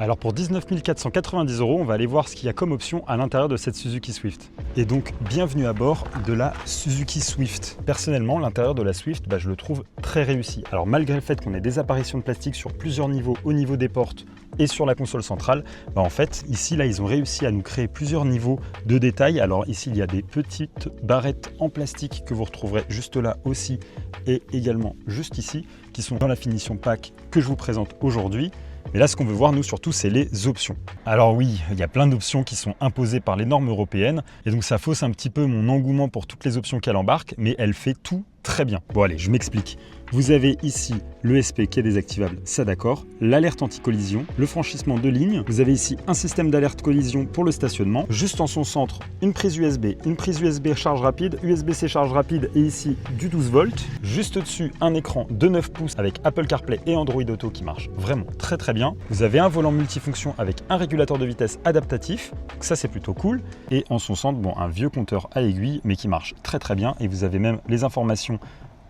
Alors pour 19 490 €, on va aller voir ce qu'il y a comme option à l'intérieur de cette Suzuki Swift. Et donc, bienvenue à bord de la Suzuki Swift. Personnellement, l'intérieur de la Swift, je le trouve très réussi. Alors malgré le fait qu'on ait des apparitions de plastique sur plusieurs niveaux, au niveau des portes et sur la console centrale, en fait, ici, là, ils ont réussi à nous créer plusieurs niveaux de détails. Alors ici, il y a des petites barrettes en plastique que vous retrouverez juste là aussi et également juste ici, qui sont dans la finition pack que je vous présente aujourd'hui. Mais là, ce qu'on veut voir, nous, surtout, c'est les options. Alors oui, il y a plein d'options qui sont imposées par les normes européennes, et donc ça fausse un petit peu mon engouement pour toutes les options qu'elle embarque, mais elle fait tout très bien. Bon allez, je m'explique. Vous avez ici l'ESP qui est désactivable, ça d'accord, l'alerte anti-collision, le franchissement de ligne. Vous avez ici un système d'alerte collision pour le stationnement. Juste en son centre, une prise USB charge rapide, USB-C charge rapide et ici du 12 volts. Juste au-dessus, un écran de 9 pouces avec Apple CarPlay et Android Auto qui marche vraiment très très bien. Vous avez un volant multifonction avec un régulateur de vitesse adaptatif, donc ça c'est plutôt cool. Et en son centre, un vieux compteur à aiguille mais qui marche très très bien. Et vous avez même les informations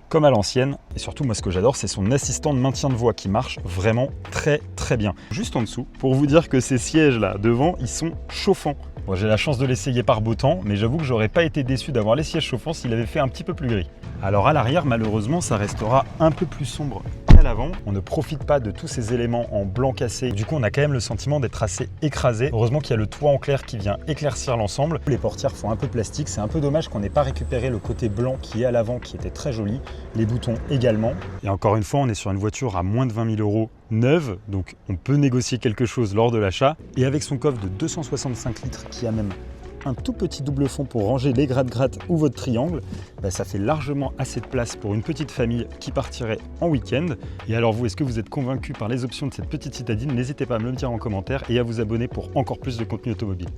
comme à l'ancienne. Et surtout, moi, ce que j'adore, c'est son assistant de maintien de voix qui marche vraiment très très bien. Juste en dessous, pour vous dire que ces sièges là devant, ils sont chauffants. Bon, j'ai la chance de l'essayer par beau temps, mais j'avoue que j'aurais pas été déçu d'avoir les sièges chauffants s'il avait fait un petit peu plus gris. Alors à l'arrière, malheureusement, ça restera un peu plus sombre qu'à l'avant. On ne profite pas de tous ces éléments en blanc cassé. Du coup, on a quand même le sentiment d'être assez écrasé. Heureusement qu'il y a le toit en clair qui vient éclaircir l'ensemble. Les portières font un peu plastique. C'est un peu dommage qu'on n'ait pas récupéré le côté blanc qui est à l'avant, qui était très joli. Les boutons également. Et encore une fois, on est sur une voiture à moins de 20 000 € neuve, donc on peut négocier quelque chose lors de l'achat. Et avec son coffre de 265 litres qui a même un tout petit double fond pour ranger les gratte-gratte ou votre triangle, ça fait largement assez de place pour une petite famille qui partirait en week-end. Et alors vous, est-ce que vous êtes convaincu par les options de cette petite citadine? N'hésitez pas à me le dire en commentaire et à vous abonner pour encore plus de contenu automobile.